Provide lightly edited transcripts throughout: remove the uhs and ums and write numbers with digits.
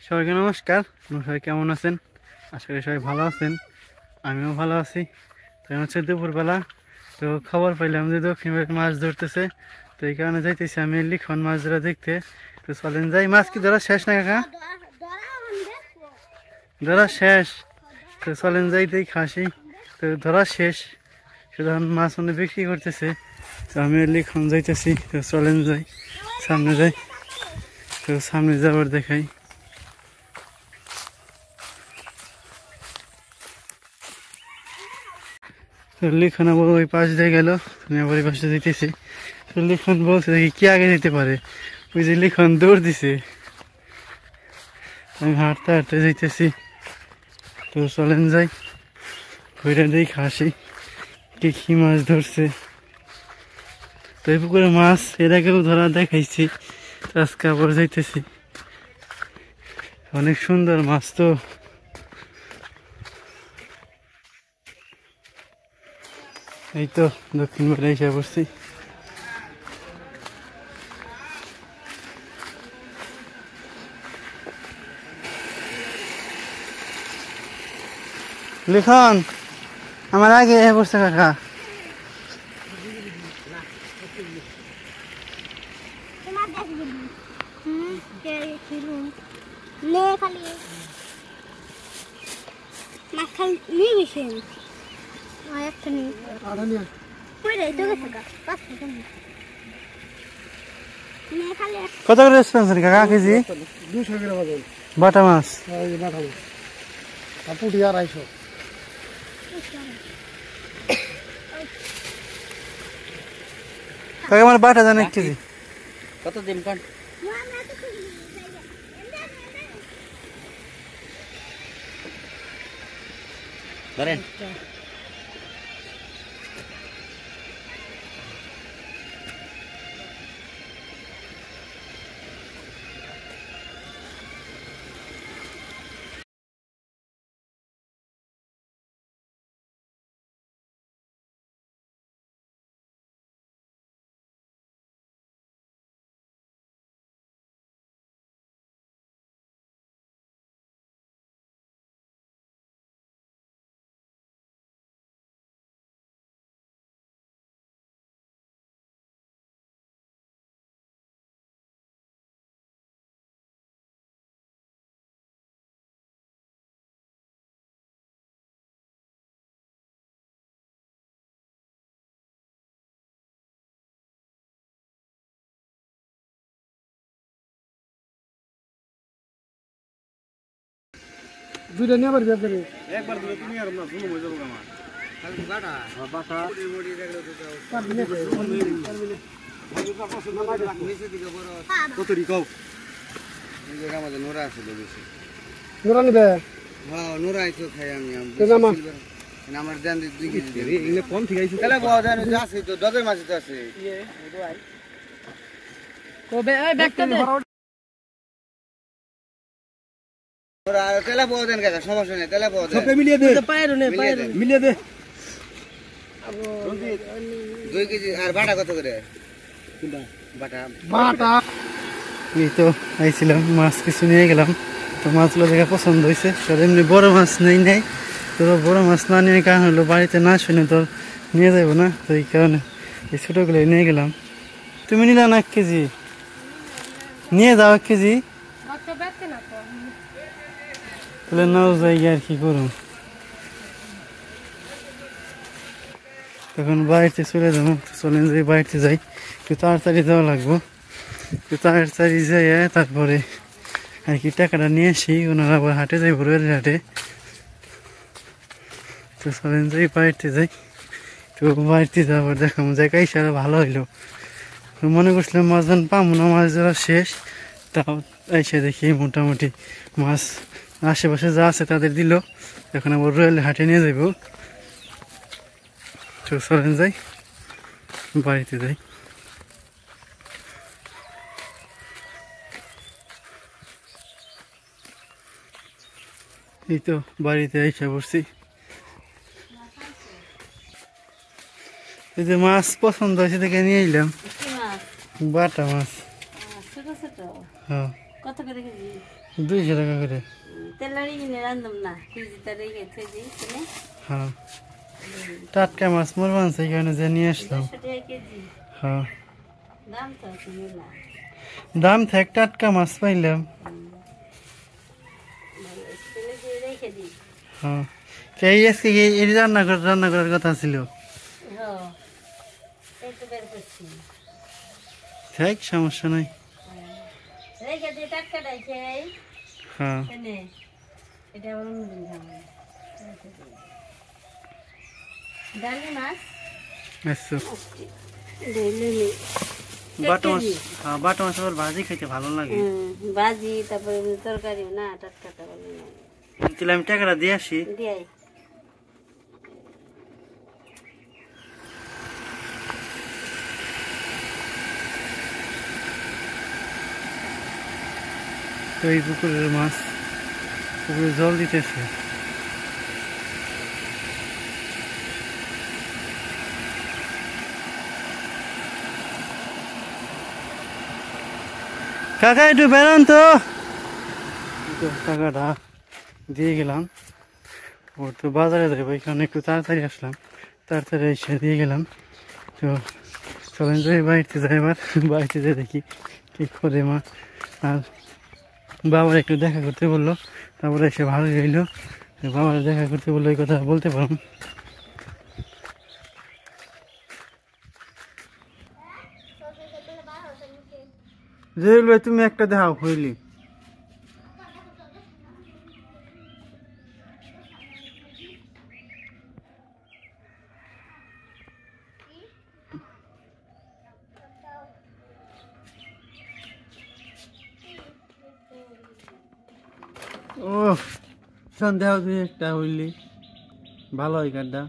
সবাইকে নমস্কার। সবাই কেমন আছেন? আশা করি সবাই ভালো আছেন, আমিও ভালো আছি। তো হচ্ছে দুপুরবেলা, তো খবর পাইলাম যে দক্ষিণ ভারত মাছ ধরতেছে। তো এই কারণে যাইতেছি আমি লিখন মাছ ধরা দেখতে। তো চলেন যাই। মাছ কি ধরা শেষ না কাকা? ধরা শেষ। তো চলেন যাই দেই খাসি। তো ধরা শেষ, শুধু মাছ অনেক বিক্রি করতেছে। তো আমি লিখন যাইতেছি। তো চলেন যাই, সামনে যাই। তো সামনে যাবার দেখাই। লিখন আবার ওই পাশ দিয়ে গেল, আমি আবার ওই পাশে যেতেছি। লিখন বলছে দেখি কি আগে যেতে পারে। ওই যে লিখন দৌড় দিছে, আমি হাঁটতে হাঁটতে যাইতেছি। তো চলেন যাই, ঘুরে দিই খাসি কি কি মাছ ধরছে। তো এই পুকুরে মাছ এর আগেও ধরা দেখাইছি, তো আজকে আবার যাইতেছি। অনেক সুন্দর মাছ। তো এই তো দক্ষিণ বেলা এসে পড়ছি। লিখন আমার আগে এসে পড়ছে কাকা। কত করে রেসপন্স কাকা কেজি? 200 গ্রাম ওজন বাটা মাছ। বাটা মাছ আর পুঁটি 250। কাকা আমার বাটা জানে 1 কেজি কত দিন কান ধরেন। দুইটা নিয়ে পারবি আপনি? একবার দিলে তুমি আর না জুলুম হয়ে যাবে আমার খালি বাটা বাটা বডি বডি দেখলে তো পারবি না নিচে দিকে বড় কতরি কও এই জায়গা আমাদের নোরা আছে বেশি। নোরা নিবে? হ্যাঁ নোরাই তো খাই আমি আমার দেন 2 কেজি দেবে। এগুলো কম ঠিক আছে তাহলে বাবা দেন আছে তো ডজের মাছ তো আছে কবে এই ব্যাগটা দে। ওরা তেলা বাবা দেন কাকা, সমস্যা নেই তেলা বাবা দেন। সবে মিলিয়ে দে। পায়রো নে পায়রো মিলিয়ে দে। 2 কেজি আর বাটা কত করে? বাটা বাটা এই তো আইছিলাম, মাছ কিছু নিয়ে গেলাম। তো মাছগুলো দেখে পছন্দ হয়েছে। তো এমনি বড় মাছ নেই। তো বড় মাছ না নিয়ে কারণ হলো বাড়িতে না শুনে তো নিয়ে যাবো না। তো এই কারণে এই ছোটোগুলো নিয়ে গেলাম। তুমি নিলে না 1 কেজি নিয়ে যাও, 1 কেজি তাহলে নাও যাই আর কি করুন। তখন বাড়িতে চলে যাবো। চলেন যাই, বাড়িতে যাই। একটু তাড়াতাড়ি যাওয়া লাগবো। একটু তাড়াতাড়ি যাই, তারপরে আর কি টাকাটা নিয়ে আসি। ওনারা আবার হাটে যাই, ভোরের হাটে। তো চলেন যাই, বাড়িতে যাই। তো বাড়িতে যাবার দেখাম জায়গা হিসাবে ভালো হইলো। মনে করছিলাম মাছ ধান পাবো না, মাছ ধরা শেষ। তাও এসে দেখি মোটামুটি মাছ আশেপাশে যা আছে তাদের দিল। এখন আবার রয়্যাল হাটে নিয়ে যাইব। তো চলেন যাই, বাড়িতে যাই। এই তো বাড়িতে এসে পড়ছি। এই যে মাছ পছন্দ হয়েছে দেখে নিয়ে এলাম, বাটা মাছ। হ্যাঁ কত করে কেজি? 200 টাকা করে। তেলারি কিনে রান্ধব না, কেজি রেখে থই দিই কিনে। হ্যাঁ টাটকা মাছ মরবা আনছে এই কারণে যে নিয়ে আসলাম। 150 টাকা কেজি। হ্যাঁ দাম তো আছে মেলা। দাম থাক টাটকা মাছ পাইলাম। তেলে দিয়ে রেখে দিই। হ্যাঁ এই আজকে এই রান্না করার কথা ছিল। হ্যাঁ এই তো বের করছি। থাক সমস্যা নাই। রেখে দিই টাটকা ডাইছে। হ্যাঁ এনে এটা আবার অন্যদিন খাবো। ডালি মাছ আচ্ছা ডেইলি বাটা মাছ। হ্যাঁ বাটা মাছ আবার ভাজি খেতে ভালো লাগে। ভাজি তারপরে তরকারি না টাটকাটা ভালো লাগে। তাহলে আমি টাকাটা দিয়ে আসি। দিয়াই তো এই পুকুরের মাছ পুকুরে জল দিতেছে। কাকা একটু বেরোন তো। টাকাটা দিয়ে গেলাম। ওর তো বাজারে যাবো এখানে একটু তাড়াতাড়ি আসলাম, তাড়াতাড়ি এসে দিয়ে গেলাম। তো চলেন যাই বাড়িতে যাই, এবার বাড়িতে যাই দেখি কি করে মা। আর বাবার একটু দেখা করতে বললো, তারপরে এসে ভালো রইলো। বাবার দেখা করতে বললো এই কথা বলতে পারলাম। জেল ভাই তুমি একটা দেখাও হইলি। ও সন্দেহ তুই একটা হইলি ভালো হয় কাঠটা।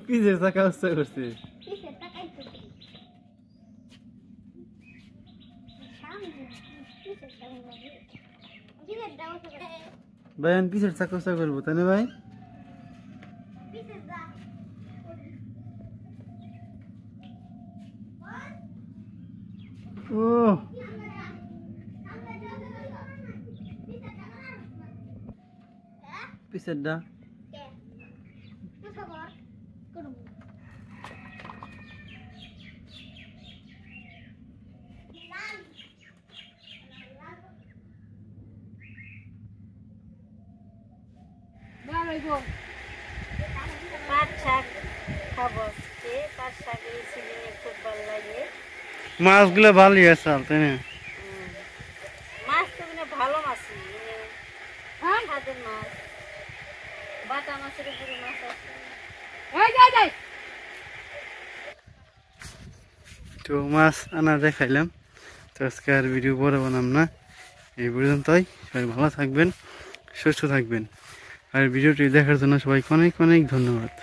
পিজের চাকা উৎসাহ করছে। ভাই আমি পিছের চাকা উৎসাহ করবো তাই না ভাই? ও পিছের ডা পাট শাক খাবো, পাট শাকের সিজনে খুব ভালো লাগে। মাছগুলো ভালোই আছে তাই না? মাছ তো মানে ভালো মাছই, হাতের মাছ, বাটা মাছের উপরে মাছ আছে। তো মাছ আনা দেখাইলাম। তো আজকে আর ভিডিও বড় বানাম না, এই পর্যন্তই। সবাই ভালো থাকবেন, সুস্থ থাকবেন। আর ভিডিওটি দেখার জন্য সবাইকে অনেক অনেক ধন্যবাদ।